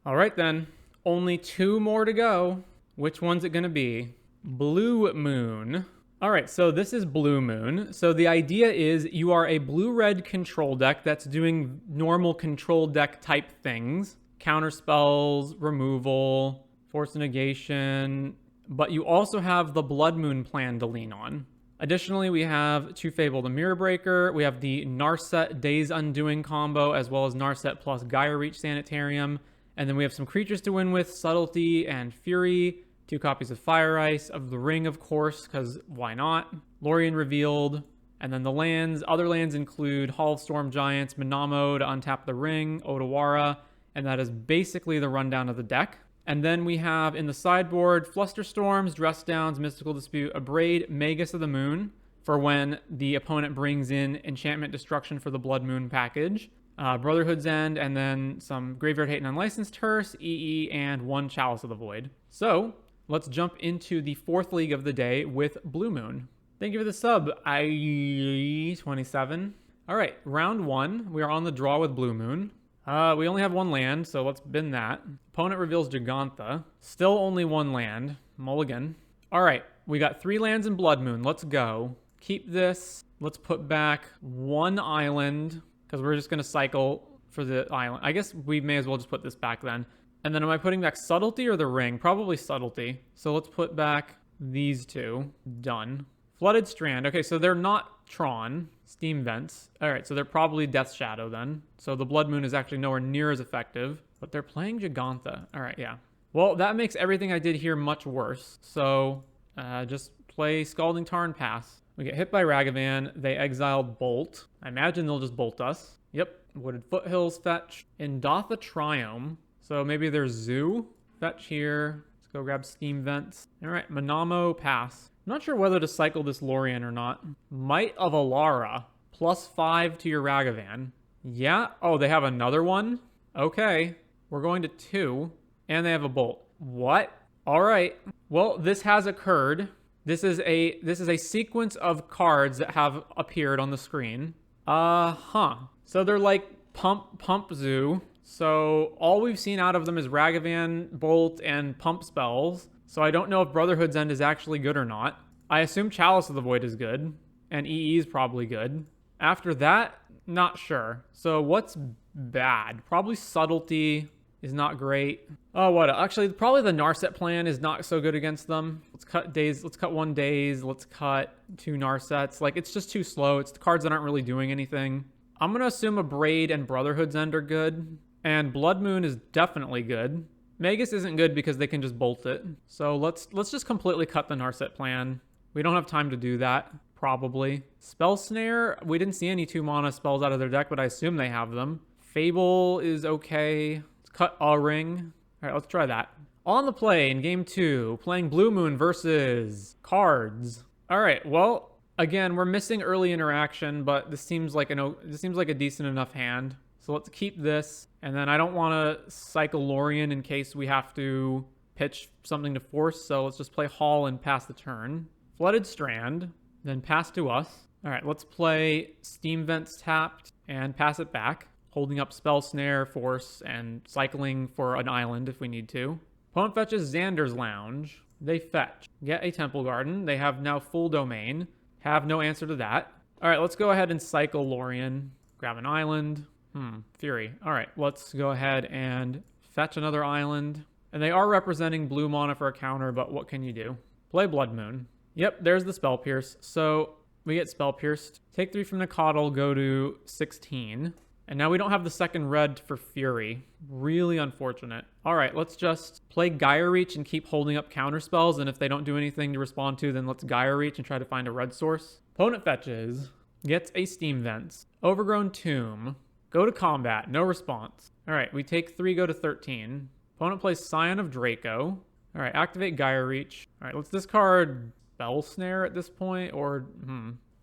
All right, then. Only 2 more to go. Which one's it going to be? Blue Moon. All right, so this is Blue Moon. So the idea is you are a blue-red control deck that's doing normal control deck type things. Counter spells, removal, force negation, but you also have the Blood Moon plan to lean on. Additionally, we have Too Fable the Mirror Breaker. We have the Narset Days Undoing combo, as well as Narset plus Gaia Reach Sanitarium. And then we have some creatures to win with, Subtlety and Fury. 2 copies of Fire Ice, of the Ring, of course, because why not? Lorien Revealed. And then the lands, other lands include Hall of Storm Giants, Minamo to untap the Ring, Otawara, and that is basically the rundown of the deck. And then we have in the sideboard, Flusterstorms, Dress Downs, Mystical Dispute, Abrade, Magus of the Moon, for when the opponent brings in Enchantment Destruction for the Blood Moon package. Brotherhood's End, and then some Graveyard Hate and Unlicensed Hearse, EE, and 1 Chalice of the Void. So, let's jump into the 4th league of the day with Blue Moon. Thank you for the sub, I27. All right, round 1. We are on the draw with Blue Moon. We only have 1 land, so let's bin that. Opponent reveals Giganta. Still only 1 land. Mulligan. All right, we got 3 lands in Blood Moon. Let's go. Keep this. Let's put back 1 island, because we're just going to cycle for the island. I guess we may as well just put this back then. And then am I putting back Subtlety or the Ring? Probably Subtlety. So let's put back these 2. Done. Flooded Strand. Okay, so they're not Tron. Steam Vents. All right, so they're probably Death Shadow then. So the Blood Moon is actually nowhere near as effective. But they're playing Giganta. All right, yeah. Well, that makes everything I did here much worse. So just play Scalding Tarn, pass. We get hit by Ragavan. They exiled Bolt. I imagine they'll just bolt us. Yep. Wooded Foothills fetch. Indotha Triome. So maybe there's Zoo. Fetch here. Let's go grab Steam Vents. All right, Minamo, pass. I'm not sure whether to cycle this Lorien or not. Might of Alara. +5 to your Ragavan. Yeah. Oh, they have another one? Okay. We're going to 2. And they have a Bolt. What? All right. Well, this has occurred. This is a sequence of cards that have appeared on the screen. So they're like pump zoo. So all we've seen out of them is Ragavan, Bolt, and pump spells. So I don't know if Brotherhood's End is actually good or not. I assume Chalice of the Void is good, and EE is probably good. After that, not sure. So what's bad? Probably Subtlety is not great. Oh, what? Actually, probably the Narset plan is not so good against them. Let's cut days. Let's cut 1 days. Let's cut 2 Narsets. Like, it's just too slow. It's the cards that aren't really doing anything. I'm going to assume Abrade and Brotherhood's End are good. And Blood Moon is definitely good. Magus isn't good because they can just bolt it. So let's just completely cut the Narset plan. We don't have time to do that, probably. Spell Snare, we didn't see any 2-mana spells out of their deck, but I assume they have them. Fable is okay. Let's cut a Ring. All right, let's try that. On the play in game 2, playing Blue Moon versus cards. All right, well, again, we're missing early interaction, but this seems like a decent enough hand. So let's keep this, and then I don't want to cycle Lorien in case we have to pitch something to force, so let's just play Hall and pass the turn. Flooded Strand, then pass to us. All right, let's play Steam Vents tapped and pass it back, holding up Spell Snare, Force, and cycling for an island if we need to. Opponent fetches Xander's Lounge. They fetch. Get a Temple Garden. They have now full domain. Have no answer to that. All right, let's go ahead and cycle Lorien. Grab an island. Fury. All right, let's go ahead and fetch another island. And they are representing blue mana for a counter, but what can you do? Play Blood Moon. Yep, there's the Spell Pierce. So we get Spell Pierced. Take 3 from the Coddle, go to 16. And now we don't have the second red for Fury. Really unfortunate. All right, let's just play Gaia Reach and keep holding up counter spells. And if they don't do anything to respond to, then let's Gaia Reach and try to find a red source. Opponent fetches. Gets a Steam Vents. Overgrown Tomb. Go to combat. No response. All right, we take 3, go to 13. Opponent plays Scion of Draco. All right, activate Gaia Reach. All right, let's discard Spell Snare at this point, or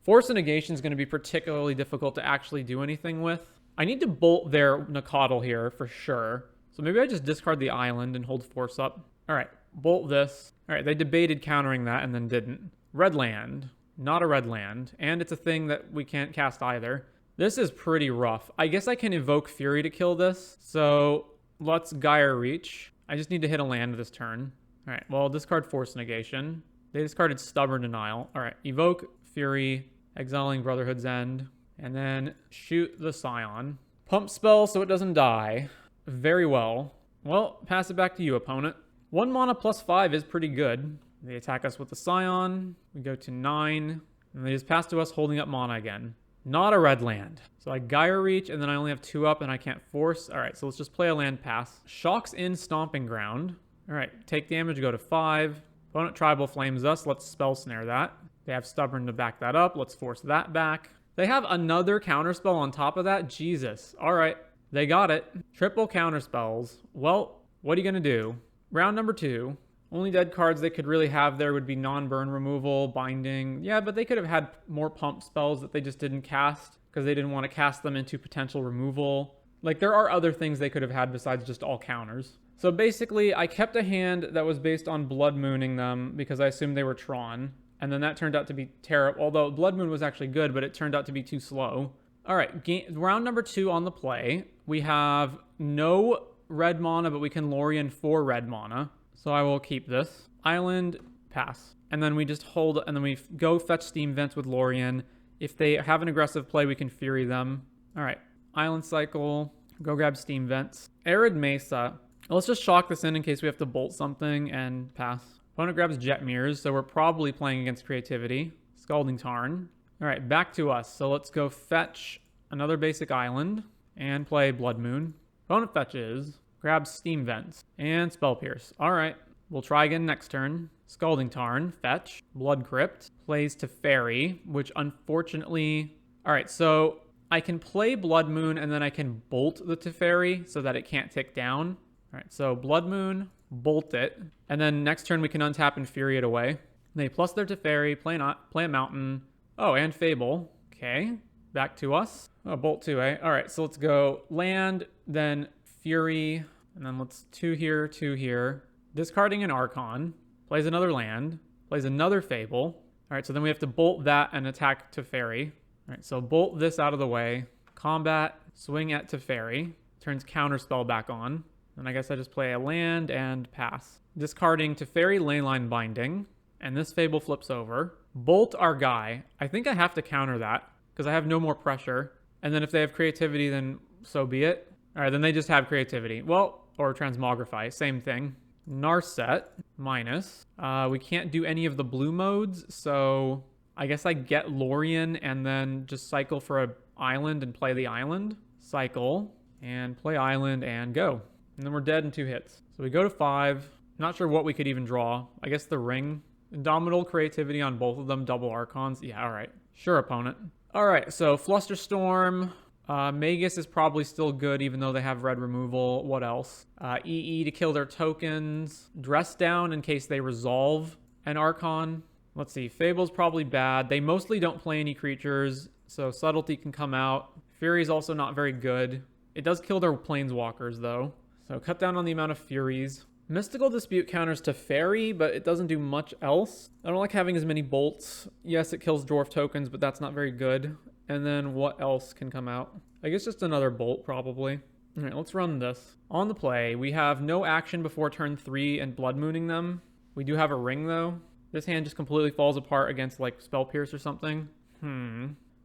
Force of Negation is going to be particularly difficult to actually do anything with. I need to bolt their Nakadal here for sure. So maybe I just discard the island and hold Force up. All right, bolt this. All right, they debated countering that and then didn't. Red land. Not a red land. And it's a thing that we can't cast either. This is pretty rough. I guess I can evoke Fury to kill this. So let's Gyre Reach. I just need to hit a land this turn. All right, well, discard Force Negation. They discarded Stubborn Denial. All right, Evoke Fury, exiling Brotherhood's End, and then shoot the Scion. Pump spell so it doesn't die. Very well. Well, pass it back to you, opponent. 1 mana +5 is pretty good. They attack us with the Scion. We go to 9, and they just pass to us holding up mana again. Not a red land. So I Gyre Reach, and then I only have 2 up, and I can't force. All right, so let's just play a land pass. Shocks in Stomping Ground. All right, take damage, go to 5. Opponent Tribal Flames us. Let's Spell Snare that. They have Stubborn to back that up. Let's force that back. They have another counterspell on top of that. Jesus. All right, they got it. Triple counterspells. Well, what are you going to do? Round number 2. Only dead cards they could really have there would be non-burn removal, binding. Yeah, but they could have had more pump spells that they just didn't cast because they didn't want to cast them into potential removal. Like, there are other things they could have had besides just all counters. So basically, I kept a hand that was based on Blood Mooning them because I assumed they were Tron. And then that turned out to be terrible. Although Blood Moon was actually good, but it turned out to be too slow. All right, round number 2 on the play. We have no red mana, but we can Lorien for red mana. So I will keep this. Island, pass. And then we just hold, and then we go fetch Steam Vents with Lorien. If they have an aggressive play, we can Fury them. All right, Island Cycle, go grab Steam Vents. Arid Mesa. Let's just shock this in case we have to bolt something and pass. Opponent grabs Jet Mirrors, so we're probably playing against Creativity. Scalding Tarn. All right, back to us. So let's go fetch another basic island and play Blood Moon. Opponent fetches. Grabs Steam Vents and Spell Pierce. All right, we'll try again next turn. Scalding Tarn, fetch, Blood Crypt, plays Teferi, which unfortunately... All right, so I can play Blood Moon and then I can bolt the Teferi so that it can't tick down. All right, so Blood Moon, bolt it, and then next turn we can untap and Fury it away. They plus their Teferi, play a mountain. Oh, and Fable. Okay, back to us. Oh, bolt 2, eh? All right, so let's go land, then Fury... And then let's 2 here, 2 here. Discarding an Archon. Plays another land. Plays another Fable. All right, so then we have to bolt that and attack Teferi. All right, so bolt this out of the way. Combat, swing at Teferi. Turns Counterspell back on. And I guess I just play a land and pass. Discarding Teferi Leyline Binding. And this Fable flips over. Bolt our guy. I think I have to counter that because I have no more pressure. And then if they have Creativity, then so be it. All right, then they just have Creativity. Well... Or Transmogrify, same thing. Narset, minus. We can't do any of the blue modes, so I guess I get Lorien and then just cycle for a island and play the island. Cycle, and play island, and go. And then we're dead in 2 hits. So we go to 5. Not sure what we could even draw. I guess the ring. Indomitable Creativity on both of them, double Archons. Yeah, all right. Sure, opponent. All right, so Flusterstorm... Magus is probably still good even though they have red removal. What else? EE to kill their tokens. Dress Down in case they resolve an Archon. Let's see. Fable's probably bad. They mostly don't play any creatures, so Subtlety can come out. Fury's also not very good. It does kill their Planeswalkers though. So cut down on the amount of Furies. Mystical Dispute counters Teferi, but it doesn't do much else. I don't like having as many bolts. Yes, it kills dwarf tokens, but that's not very good. And then what else can come out? I guess just another bolt, probably. All right, let's run this. On the play, we have no action before turn 3 and Blood Mooning them. We do have a ring, though. This hand just completely falls apart against, like, Spell Pierce or something.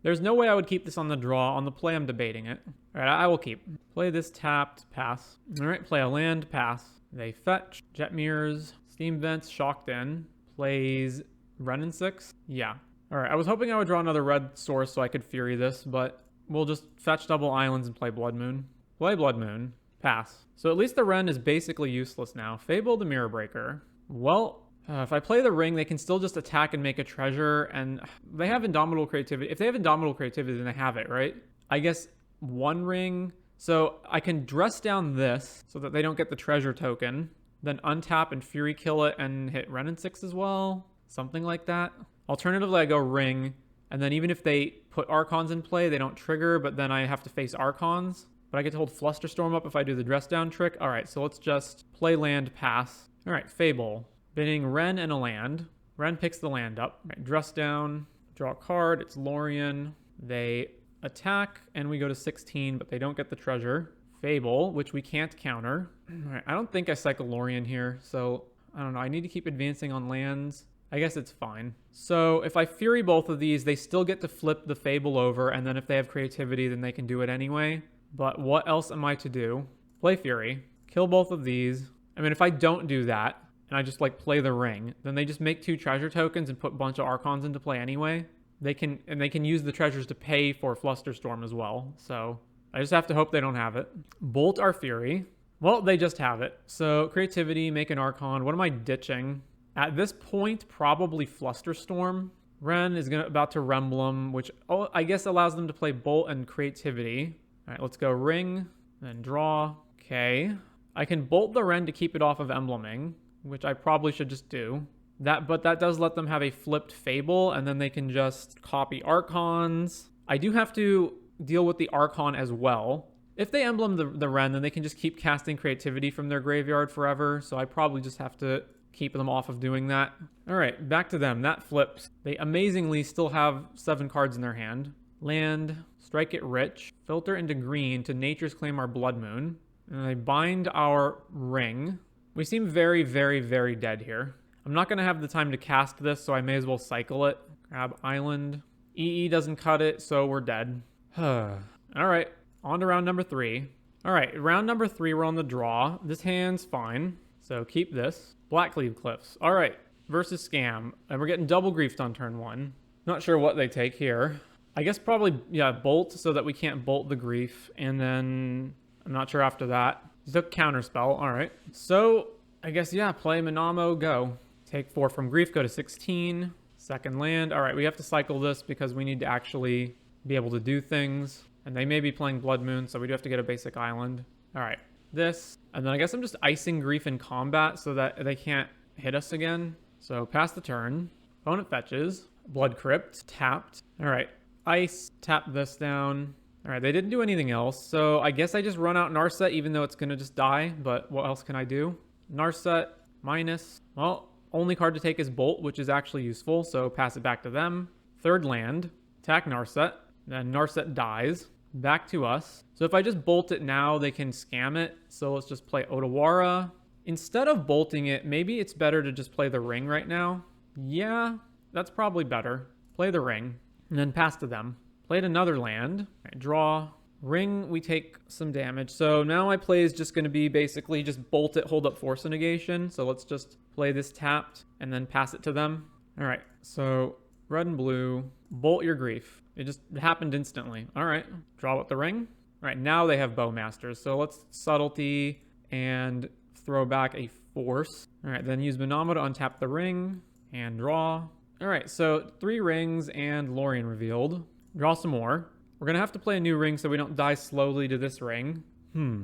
There's no way I would keep this on the draw. On the play, I'm debating it. All right, I will keep. Play this tapped, pass. All right, play a land, pass. They fetch. Jet Mirrors. Steam Vents, shocked in. Plays Renin 6. Yeah. All right, I was hoping I would draw another red source so I could Fury this, but we'll just fetch double islands and play Blood Moon. Play Blood Moon. Pass. So at least the Ren is basically useless now. Fable the Mirror Breaker. Well, if I play the ring, they can still just attack and make a treasure, and they have Indomitable Creativity. If they have Indomitable Creativity, then they have it, right? I guess 1 ring. So I can dress down this so that they don't get the treasure token, then untap and Fury kill it and hit Renin 6 as well. Something like that. Alternatively, I go ring, and then even if they put Archons in play, they don't trigger, but then I have to face Archons. But I get to hold Flusterstorm up if I do the dress down trick. All right, so let's just play land, pass. All right, Fable. Bidding Ren and a land. Ren picks the land up. All right, dress down, draw a card. It's Lorien. They attack, and we go to 16, but they don't get the treasure. Fable, which we can't counter. All right, I don't think I cycle Lorien here, so I don't know. I need to keep advancing on lands. I guess it's fine. So if I Fury both of these, they still get to flip the Fable over, and then if they have creativity, then they can do it anyway. But what else am I to do? Play Fury, kill both of these. I mean, if I don't do that, and I just like play the ring, then they just make 2 treasure tokens and put a bunch of Archons into play anyway. They can use the treasures to pay for Flusterstorm as well. So I just have to hope they don't have it. Bolt our Fury. Well, they just have it. So creativity, make an Archon. What am I ditching? At this point, probably Flusterstorm. Ren is about to Remblem, which I guess allows them to play Bolt and creativity. All right, let's go ring, then draw. Okay. I can Bolt the Ren to keep it off of embleming, which I probably should just do. But that does let them have a flipped Fable, and then they can just copy Archons. I do have to deal with the Archon as well. If they emblem the Ren, then they can just keep casting creativity from their graveyard forever, so I probably just have to keep them off of doing that. All right, back to them. That flips. They amazingly still have 7 cards in their hand. Land, strike it rich, filter into green to Nature's Claim our Blood Moon, and they bind our ring. We seem very, very, very dead here. I'm not going to have the time to cast this, so I may as well cycle it. Grab Island. EE doesn't cut it, so we're dead. All right, on to round number 3. All right, round number 3, we're on the draw. This hand's fine, so keep this. Blackcleave Cliffs. All right, versus Scam. And we're getting double griefed on turn 1. Not sure what they take here. I guess probably, yeah, Bolt, so that we can't Bolt the Grief. And then, I'm not sure after that. The Counterspell, all right. So, I guess, yeah, play Minamo, go. Take 4 from Grief, go to 16. Second land. All right, we have to cycle this because we need to actually be able to do things. And they may be playing Blood Moon, so we do have to get a basic island. All right, this. And then I guess I'm just icing Grief in combat so that they can't hit us again. So pass the turn. Opponent fetches. Blood Crypt, tapped. All right, ice, tap this down. All right, they didn't do anything else. So I guess I just run out Narset even though it's going to just die. But what else can I do? Narset, minus. Well, only card to take is Bolt, which is actually useful. So pass it back to them. Third land, attack Narset. Then Narset dies. Back to us. So if I just bolt it now, they can scam it. So let's just play Otawara. Instead of bolting it, maybe it's better to just play the ring right now. Yeah, that's probably better. Play the ring. And then pass to them. Played another land. Right, draw. Ring, we take some damage. So now my play is just going to be basically just bolt it, hold up Force of Negation. So let's just play this tapped and then pass it to them. All right, so red and blue. Bolt your Grief. It just happened instantly. All right, draw with the ring. All right, now they have Bowmasters. So let's Subtlety and throw back a Force. All right, then use Minamo to untap the ring and draw. All right, so 3 rings and Lorien revealed. Draw some more. We're going to have to play a new ring so we don't die slowly to this ring.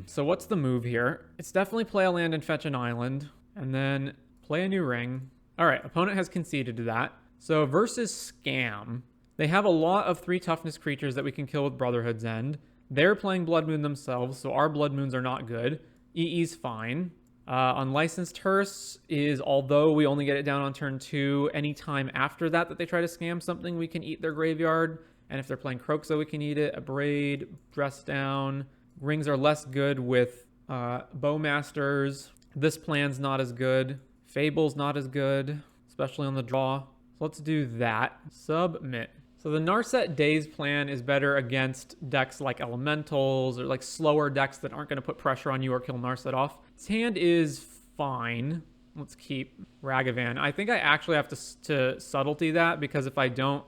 So what's the move here? It's definitely play a land and fetch an island. And then play a new ring. All right, opponent has conceded to that. So versus Scam, they have a lot of 3 toughness creatures that we can kill with Brotherhood's End. They're playing Blood Moon themselves, so our Blood Moons are not good. EE's fine. Unlicensed Hearse is, although we only get it down on turn 2, anytime after that they try to scam something, we can eat their graveyard. And if they're playing Kroxa, we can eat it. Abrade, Dress Down. Rings are less good with Bowmasters. This plan's not as good. Fable's not as good, especially on the draw. So let's do that. Submit. So the Narset Days plan is better against decks like Elementals or like slower decks that aren't going to put pressure on you or kill Narset off. This hand is fine. Let's keep Ragavan. I think I actually have to Subtlety that because if I don't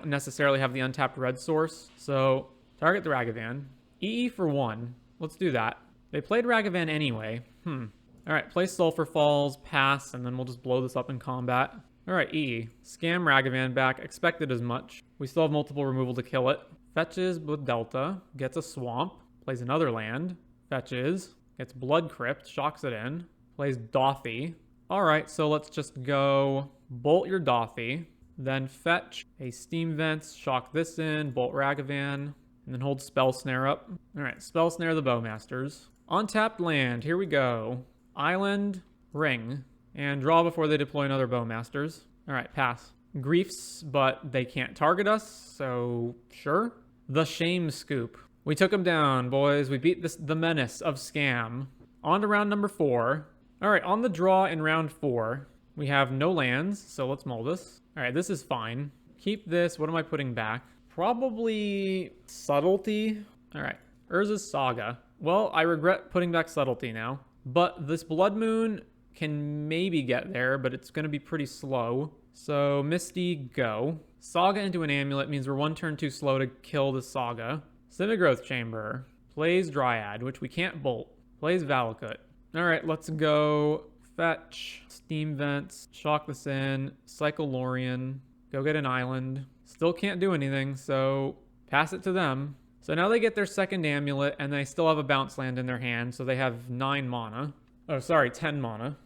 necessarily have the untapped red source. So target the Ragavan. EE for 1. Let's do that. They played Ragavan anyway. All right, play Sulfur Falls, pass, and then we'll just blow this up in combat. All right, EE. Scam Ragavan back. Expected as much. We still have multiple removal to kill it. Fetches with Delta. Gets a Swamp. Plays another land. Fetches. Gets Blood Crypt. Shocks it in. Plays Dothy. All right, so let's just go Bolt your Dothy. Then fetch a Steam Vents. Shock this in. Bolt Ragavan. And then hold Spell Snare up. All right, Spell Snare the Bowmasters. Untapped land. Here we go. Island. Ring. And draw before they deploy another Bowmasters. All right, pass. Griefs, but they can't target us, so sure. The Shame Scoop. We took him down, boys. We beat the menace of Scam. On to round number 4. All right, on the draw in round 4, we have no lands, so let's mull this. All right, this is fine. Keep this. What am I putting back? Probably Subtlety. All right, Urza's Saga. Well, I regret putting back Subtlety now, but this Blood Moon can maybe get there, but it's going to be pretty slow. So Misty, go. Saga into an Amulet means we're 1 turn too slow to kill the Saga. Civigrowth Chamber. Plays Dryad, which we can't bolt. Plays Valakut. All right, let's go fetch, Steam Vents, shock this in, cycle Lorien, go get an island. Still can't do anything, so pass it to them. So now they get their second Amulet, and they still have a bounce land in their hand, so they have 9 mana. Oh, sorry, 10 mana.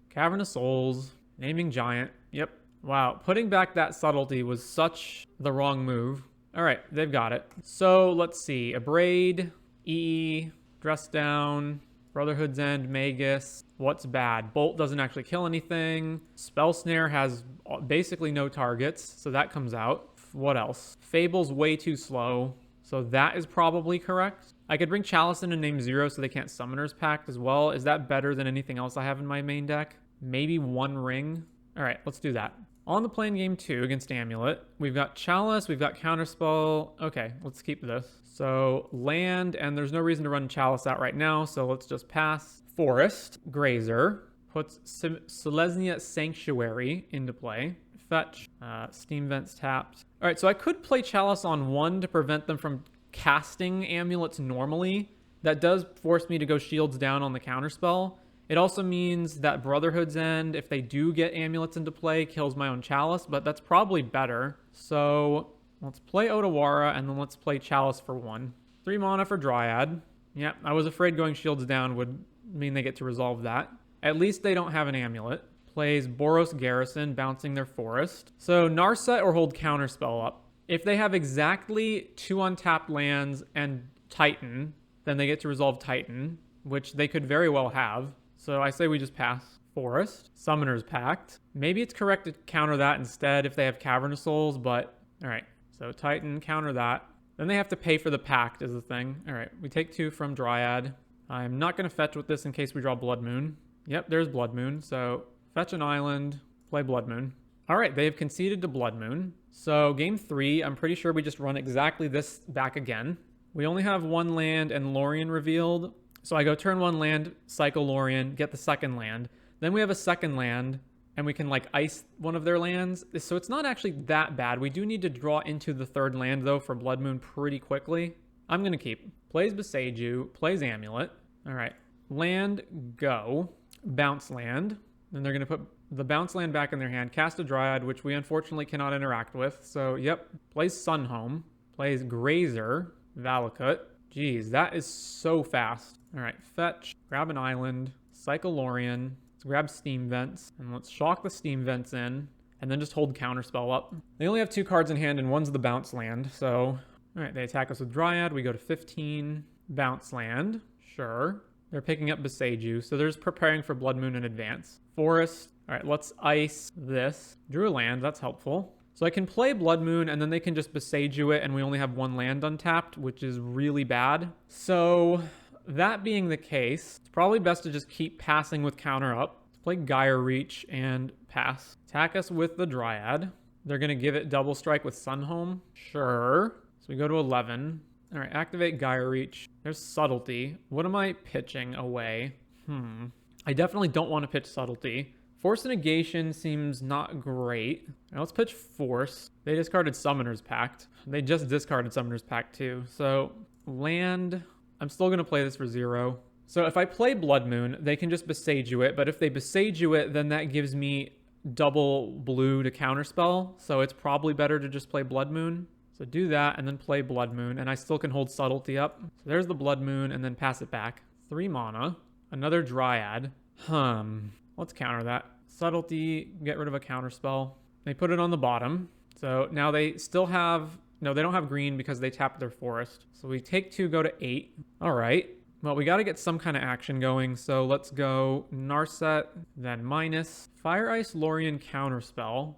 Cavern of Souls, Naming Giant. Yep. Wow, putting back that Subtlety was such the wrong move. All right, they've got it. So let's see. Abrade, EE, Dress Down, Brotherhood's End, Magus. What's bad? Bolt doesn't actually kill anything. Spell Snare has basically no targets, so that comes out. What else? Fable's way too slow, so that is probably correct. I could bring Chalice in and name 0 so they can't Summoner's Pact as well. Is that better than anything else I have in my main deck? Maybe 1 ring? All right, let's do that. On the playing game 2 against Amulet, we've got Chalice, we've got Counterspell. Okay, let's keep this. So land, and there's no reason to run Chalice out right now, so let's just pass. Forest, Grazer, puts Selesnya Sanctuary into play. Fetch, Steam Vents tapped. All right, so I could play Chalice on 1 to prevent them from casting Amulets normally. That does force me to go Shields down on the Counterspell. It also means that Brotherhood's End, if they do get Amulets into play, kills my own Chalice, but that's probably better. So let's play Otawara, and then let's play Chalice for 1. 3 mana for Dryad. Yeah, I was afraid going Shields down would mean they get to resolve that. At least they don't have an Amulet. Plays Boros Garrison, bouncing their Forest. So Narset or hold Counterspell up. If they have exactly 2 untapped lands and Titan, then they get to resolve Titan, which they could very well have. So I say we just pass. Forest, Summoner's Pact. Maybe it's correct to counter that instead if they have Cavern of Souls, but all right. So Titan, counter that. Then they have to pay for the Pact is the thing. All right, we take 2 from Dryad. I'm not going to fetch with this in case we draw Blood Moon. Yep, there's Blood Moon. So fetch an island, play Blood Moon. All right, they have conceded to Blood Moon. So game 3, I'm pretty sure we just run exactly this back again. We only have 1 land and Lorien revealed. So I go turn 1 land, cycle Lorien, get the second land. Then we have a second land, and we can like ice one of their lands. So it's not actually that bad. We do need to draw into the 3rd land though for Blood Moon pretty quickly. I'm gonna keep. Plays Beseiju, plays Amulet. All right, land, go. Bounce land. Then they're gonna put the bounce land back in their hand, cast a Dryad, which we unfortunately cannot interact with. So yep, plays Sunhome, plays Grazer, Valakut. Jeez, that is so fast. All right, fetch, grab an island, cycle Lorien, let's grab Steam Vents, and let's shock the Steam Vents in, and then just hold Counterspell up. They only have 2 cards in hand, and one's the bounce land, so... All right, they attack us with Dryad, we go to 15, bounce land, sure. They're picking up Beseiju, so they're just preparing for Blood Moon in advance. Forest, all right, let's ice this. Drew a land, that's helpful. So I can play Blood Moon, and then they can just Beseiju it, and we only have 1 land untapped, which is really bad. So... that being the case, it's probably best to just keep passing with counter up. Let's play Gyre Reach and pass. Attack us with the Dryad. They're going to give it double strike with Sunhome. Sure. So we go to 11. All right, activate Gyre Reach. There's Subtlety. What am I pitching away? I definitely don't want to pitch Subtlety. Force Negation seems not great. Now let's pitch Force. They discarded Summoner's Pact. They just discarded Summoner's Pact too. So land... I'm still going to play this for 0. So if I play Blood Moon, they can just Beseiju it. But if they Beseiju it, then that gives me double blue to counterspell. So it's probably better to just play Blood Moon. So do that and then play Blood Moon. And I still can hold Subtlety up. So there's the Blood Moon and then pass it back. 3 mana. Another Dryad. Let's counter that. Subtlety, get rid of a counterspell. They put it on the bottom. So now they still have... No, they don't have green because they tapped their Forest. So we take 2, go to 8. All right. Well, we got to get some kind of action going. So let's go Narset, then minus. Fire Ice, Lorien, Counterspell.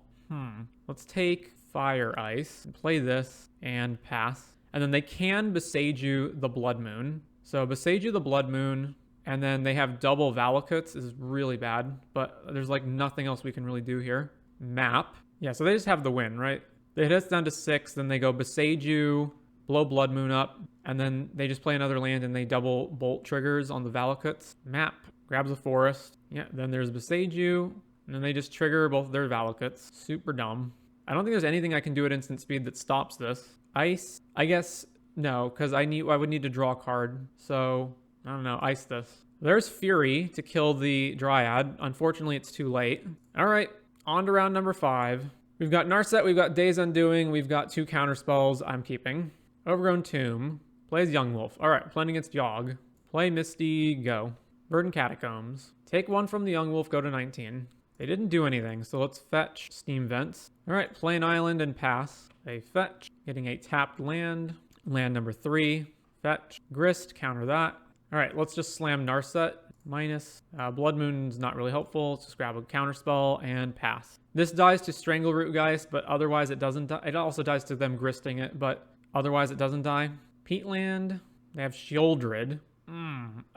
Let's take Fire Ice and play this and pass. And then they can Beseiju the Blood Moon. So Beseiju the Blood Moon, and then they have double Valakuts is really bad, but there's like nothing else we can really do here. Map. Yeah, so they just have the win, right? They hit us down to 6, then they go Beseiju, blow Blood Moon up, and then they just play another land and they double bolt triggers on the Valakuts. Map. Grabs a forest. Yeah, then there's Beseiju, and then they just trigger both their Valakuts. Super dumb. I don't think there's anything I can do at instant speed that stops this. Ice, I guess no, because I would need to draw a card. So I don't know, ice this. There's Fury to kill the Dryad. Unfortunately, it's too late. All right, on to round number 5. We've got Narset, we've got Days Undoing, we've got 2 counter spells I'm keeping. Overgrown Tomb, plays Young Wolf. All right, playing against Yawg. Play Misty, go. Verdant Catacombs. Take 1 from the Young Wolf, go to 19. They didn't do anything, so let's fetch Steam Vents. All right, play an island and pass. They fetch, getting a tapped land. Land number 3, fetch. Grist, counter that. All right, let's just slam Narset. Minus. Blood Moon's not really helpful. Let's just grab a counter spell and pass. This dies to Strangle Root Geist, but otherwise it doesn't die. It also dies to them gristing it, but otherwise it doesn't die. Peatland, they have Shieldred.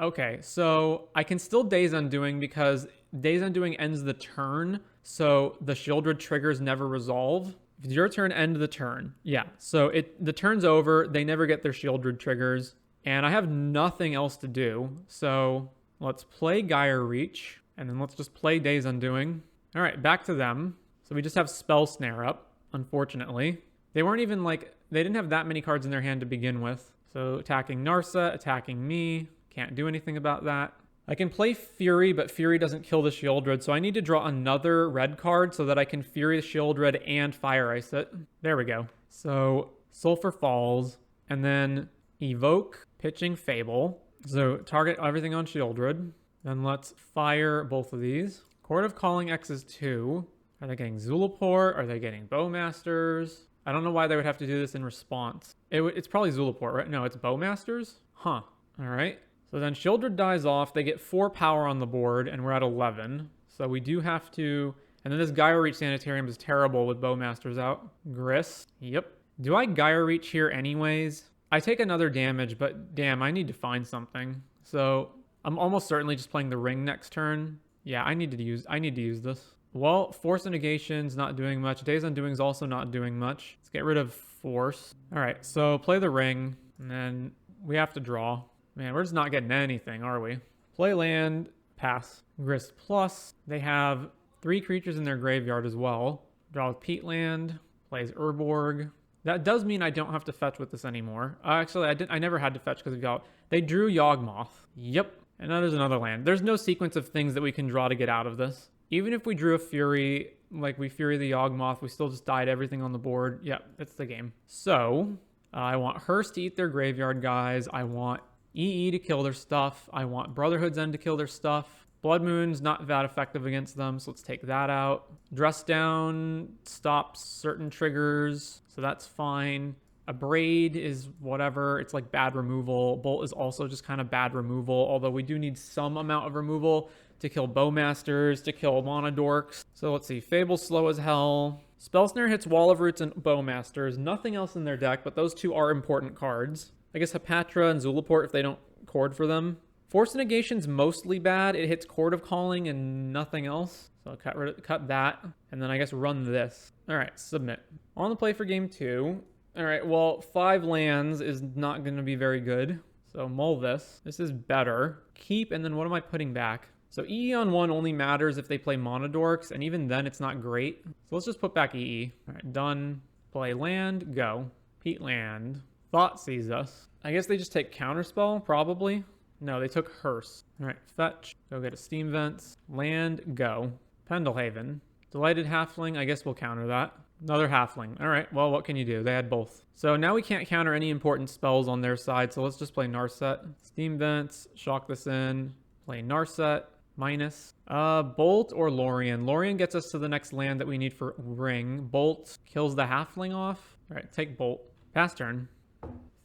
Okay, so I can still Days Undoing because Days Undoing ends the turn, so the Shieldred triggers never resolve. If it's your turn, end the turn. Yeah, so the turn's over, they never get their Shieldred triggers, and I have nothing else to do, so let's play Gyre Reach, and then let's just play Days Undoing. All right, back to them. So we just have Spell Snare up, unfortunately. They weren't even like, they didn't have that many cards in their hand to begin with. So attacking Narset, attacking me. Can't do anything about that. I can play Fury, but Fury doesn't kill the Shieldred, so I need to draw another red card so that I can Fury the Shieldred and Fire Ice it. There we go. So Sulfur Falls, and then Evoke, pitching Fable. So target everything on Shieldred. Then let's fire both of these. Court of Calling X is 2. Are they getting Zulaport? Are they getting Bowmasters? I don't know why they would have to do this in response. It's probably Zulaport, right? No, it's Bowmasters? Huh. All right. So then Shieldred dies off. They get 4 power on the board, and we're at 11. So we do have to... And then this Gyre Reach Sanitarium is terrible with Bowmasters out. Grist. Yep. Do I Gyre Reach here anyways? I take another damage, but damn, I need to find something. So I'm almost certainly just playing the Ring next turn. Yeah, I need to use this. Well, Force and Negation's not doing much. Days Undoing's also not doing much. Let's get rid of Force. All right, so play the Ring, and then we have to draw. Man, we're just not getting anything, are we? Play land, pass. Grist plus. They have 3 creatures in their graveyard as well. Draw with Peatland. Plays Urborg. That does mean I don't have to fetch with this anymore. Actually, I never had to fetch because of Yawg. They drew Yawgmoth. Yep. And now there's another land. There's no sequence of things that we can draw to get out of this. Even if we drew a Fury, like we Fury the Yawgmoth, we still just died everything on the board. Yep, that's the game. So, I want Hearst to eat their graveyard guys. I want EE to kill their stuff. I want Brotherhood's End to kill their stuff. Blood Moon's not that effective against them, so let's take that out. Dress Down stops certain triggers, so that's fine. Abrade is whatever. It's like bad removal. Bolt is also just kind of bad removal, although we do need some amount of removal to kill Bowmasters, to kill Monodorks. So let's see. Fable's slow as hell. Spell Snare hits Wall of Roots and Bowmasters. Nothing else in their deck, but those 2 are important cards. I guess Hapatra and Zulaport if they don't cord for them. Force Negation's mostly bad. It hits Court of Calling and nothing else. So I'll cut that, and then I guess run this. All right, submit. On the play for game 2. All right, well, 5 lands is not going to be very good. So mull this. This is better. Keep, and then what am I putting back? So EE on 1 only matters if they play Monodorks, and even then it's not great. So let's just put back EE. All right, done. Play land, go. Peatland. Thought sees us. I guess they just take Counterspell, probably. No, they took Hearst. All right, fetch. Go get a Steam Vents. Land, go. Pendlehaven. Delighted Halfling, I guess we'll counter that. Another Halfling. All right, well, what can you do? They had both. So now we can't counter any important spells on their side, so let's just play Narset. Steam Vents, shock this in. Play Narset, minus. Bolt or Lorien? Lorien gets us to the next land that we need for Ring. Bolt kills the Halfling off. All right, take Bolt. Pass turn.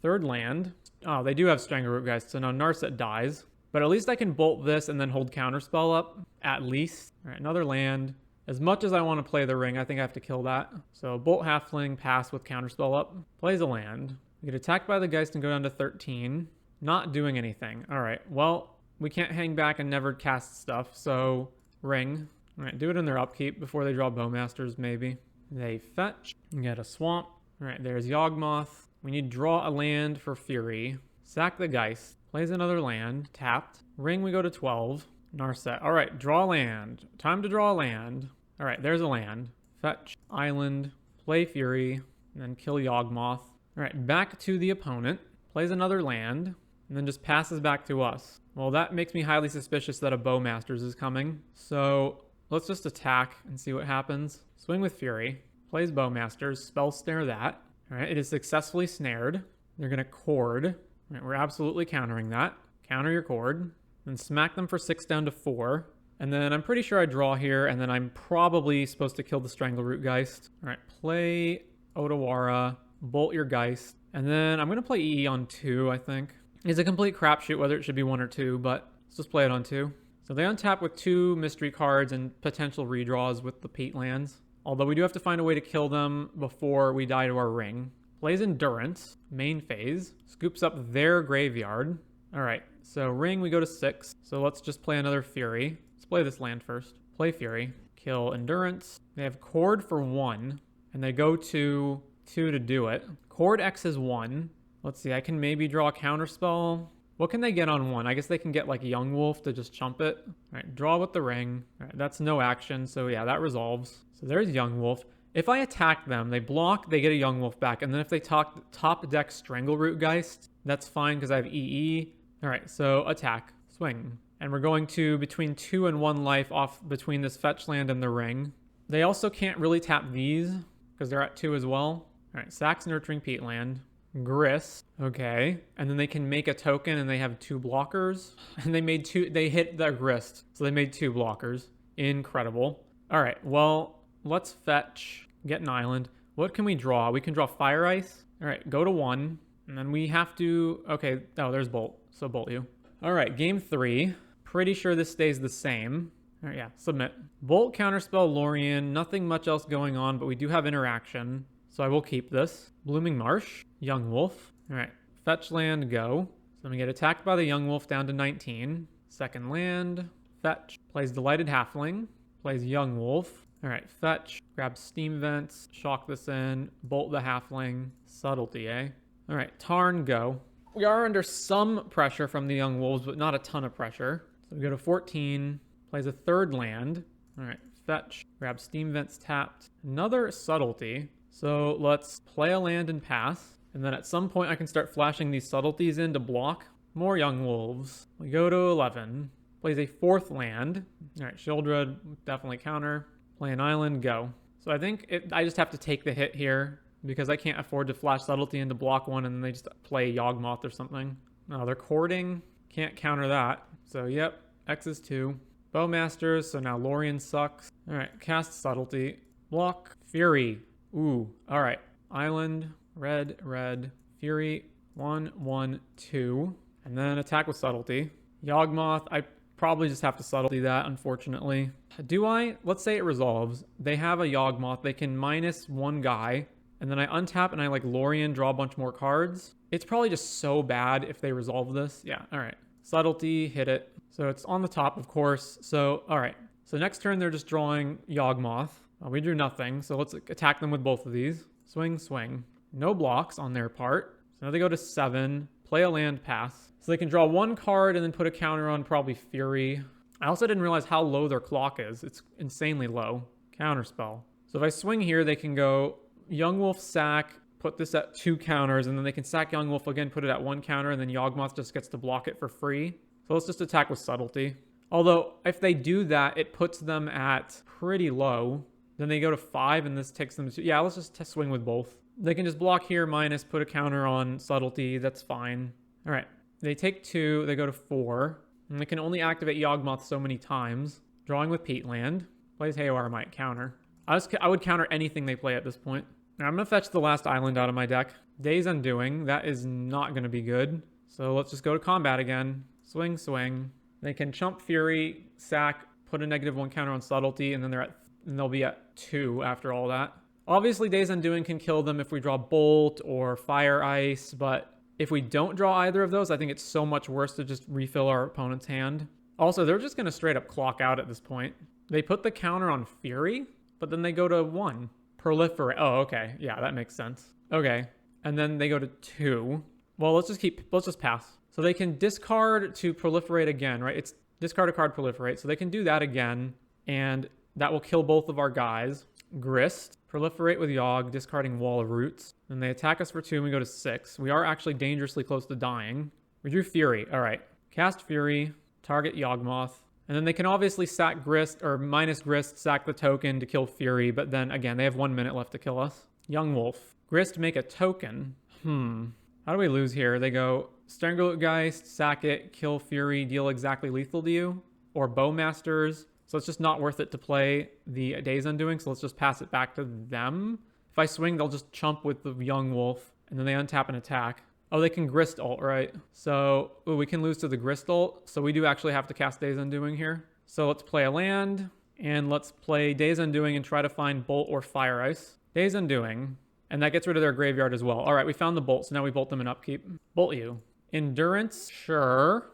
Third land. Oh, they do have Strangleroot guys, so now Narset dies. But at least I can bolt this and then hold Counterspell up, at least. All right, another land. As much as I want to play the Ring, I think I have to kill that. So Bolt Halfling, pass with Counterspell up. Plays a land. We get attacked by the Geist and go down to 13. Not doing anything. All right, well, we can't hang back and never cast stuff, so ring. All right, do it in their upkeep before they draw Bowmasters, maybe. They fetch, get a swamp. All right, there's Yawgmoth. We need to draw a land for Fury. Sack the Geist. Plays another land. Tapped. Ring, we go to 12. Narset. All right, draw land. Time to draw a land. All right, there's a land. Fetch. Island. Play Fury. And then kill Yawgmoth. All right, back to the opponent. Plays another land. And then just passes back to us. Well, that makes me highly suspicious that a Bowmasters is coming. So let's just attack and see what happens. Swing with Fury. Plays Bowmasters. Spell snare that. All right, it is successfully snared. They're going to cord. All right, we're absolutely countering that. Counter your cord. Then smack them for 6 down to 4. And then I'm pretty sure I draw here, and then I'm probably supposed to kill the Strangleroot Geist. All right, play Otawara. Bolt your Geist. And then I'm going to play EE on 2, I think. It's a complete crapshoot whether it should be 1 or 2, but let's just play it on 2. So they untap with 2 mystery cards and potential redraws with the Peat lands. Although we do have to find a way to kill them before we die to our ring. Plays Endurance, main phase, scoops up their graveyard. All right, so ring, we go to 6. So let's just play another Fury. Let's play this land first. Play Fury, kill Endurance. They have Cord for 1, and they go to 2 to do it. Cord X is 1. Let's see, I can maybe draw a counterspell. What can they get on 1? I guess they can get like Young Wolf to just chump it. All right, draw with the ring. All right, that's no action, so yeah, that resolves. So there's Young Wolf. If I attack them, they block, they get a Young Wolf back. And then if they top deck Strangleroot Geist, that's fine because I have EE. All right, so attack, swing. And we're going to between 2 and 1 life off between this fetch land and the ring. They also can't really tap these because they're at 2 as well. All right, sacks Nurturing Peatland. Grist, okay, and then they can make a token and they have 2 blockers, and they hit the Grist, so they made 2 blockers. Incredible. All right, well, let's fetch, get an island. What can we draw? We can draw Fire Ice. All right, go to 1, and then we have to, okay, oh, there's Bolt, so Bolt you. All right, game 3, pretty sure this stays the same. All right, yeah, submit. Bolt, Counterspell, Lorien, nothing much else going on, but we do have interaction. So I will keep this. Blooming Marsh, Young Wolf. All right, fetch land, go. So I'm gonna get attacked by the Young Wolf down to 19. Second land, fetch. Plays Delighted Halfling, plays Young Wolf. All right, fetch, grab Steam Vents, shock this in, bolt the Halfling, subtlety, eh? All right, Tarn, go. We are under some pressure from the Young Wolves, but not a ton of pressure. So we go to 14, plays a third land. All right, fetch, grab Steam Vents tapped. Another subtlety. So let's play a land and pass. And then at some point I can start flashing these subtleties in to block. More Young Wolves. We go to 11. Plays a 4th land. All right, Shieldred, definitely counter. Play an island, go. So I think I just have to take the hit here because I can't afford to flash subtlety in to block one and then they just play Yawgmoth or something. No, they're cording. Can't counter that. So yep, X is 2. Bowmasters, so now Lorien sucks. All right, cast subtlety. Block. Fury. Ooh, all right. Island, red, red, Fury, 1, 1, 2. And then attack with subtlety. Yawgmoth, I probably just have to subtlety that, unfortunately. Do I? Let's say it resolves. They have a Yawgmoth. They can -1 guy. And then I untap and I like Lorien, draw a bunch more cards. It's probably just so bad if they resolve this. Yeah, all right. Subtlety, hit it. So it's on the top, of course. So, all right. So next turn, they're just drawing Yawgmoth. We drew nothing, so let's attack them with both of these. Swing, swing. No blocks on their part. So now they go to 7, play a land, pass. So they can draw 1 card and then put a counter on probably Fury. I also didn't realize how low their clock is. It's insanely low. Counterspell. So if I swing here, they can go Young Wolf sack, put this at 2 counters, and then they can sack Young Wolf again, put it at 1 counter, and then Yawgmoth just gets to block it for free. So let's just attack with subtlety. Although if they do that, it puts them at pretty low. Then they go to 5, and this takes them to... Yeah, let's just swing with both. They can just block here, minus, put a counter on subtlety. That's fine. All right. They take 2. They go to 4. And they can only activate Yawgmoth so many times. Drawing with Peatland. Plays Haywire Might, counter. I would counter anything they play at this point. Now, I'm going to fetch the last island out of my deck. Days Undoing. That is not going to be good. So let's just go to combat again. Swing, swing. They can chump Fury, sack, put a -1 counter on subtlety, and then they'll be at 2 after all that. Obviously, Days Undoing can kill them if we draw Bolt or Fire Ice, but if we don't draw either of those, I think it's so much worse to just refill our opponent's hand. Also, they're just going to straight up clock out at this point. They put the counter on Fury, but then they go to 1. Proliferate. Oh, okay. Yeah, that makes sense. Okay. And then they go to 2. Well, let's just pass. So they can discard to proliferate again, right? It's discard a card, proliferate. So they can do that again, and that will kill both of our guys. Grist. Proliferate with Yawg, discarding Wall of Roots. And they attack us for 2, and we go to 6. We are actually dangerously close to dying. We drew Fury. All right. Cast Fury, target Yawgmoth. And then they can obviously sack Grist, or minus Grist, sack the token to kill Fury, but then, again, they have 1 minute left to kill us. Young Wolf. Grist, make a token. How do we lose here? They go Stranglegeist, sack it, kill Fury, deal exactly lethal to you. Or Bowmasters. So it's just not worth it to play the Days Undoing, so let's just pass it back to them. If I swing, they'll just chump with the Young Wolf, and then they untap and attack. Oh, they can Grist ult, right? So, we can lose to the Grist ult, so we do actually have to cast Days Undoing here. So let's play a land, and let's play Days Undoing and try to find Bolt or Fire Ice. Days Undoing, and that gets rid of their graveyard as well. All right, we found the Bolt, so now we bolt them in upkeep. Bolt you. Endurance, sure.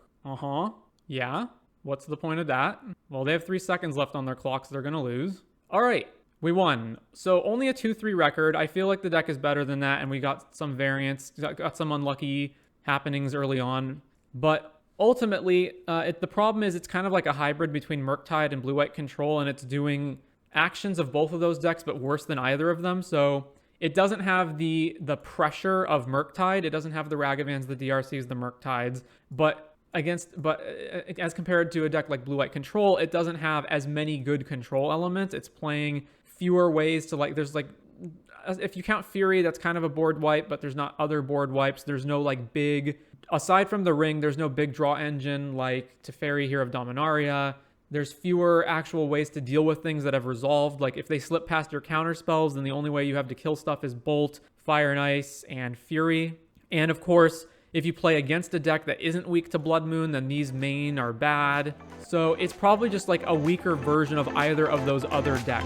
Yeah. What's the point of that? Well, they have 3 seconds left on their clock, so they're going to lose. All right, we won. So only a 2-3 record. I feel like the deck is better than that, and we got some variance, got some unlucky happenings early on. But ultimately, the problem is it's kind of like a hybrid between Murktide and Blue-White Control, and it's doing actions of both of those decks, but worse than either of them. So it doesn't have the pressure of Murktide. It doesn't have the Ragavans, the DRCs, the Murktides, but as compared to a deck like Blue-White Control, it doesn't have as many good control elements. It's playing fewer ways to, like, there's like, if you count Fury, that's kind of a board wipe, but there's not other board wipes. There's no like big, aside from the ring, there's no big draw engine like Teferi, Hero of Dominaria. There's fewer actual ways to deal with things that have resolved. Like if they slip past your counter spells, then the only way you have to kill stuff is Bolt, Fire and Ice, and Fury. And of course, if you play against a deck that isn't weak to Blood Moon, then these main are bad. So it's probably just like a weaker version of either of those other decks.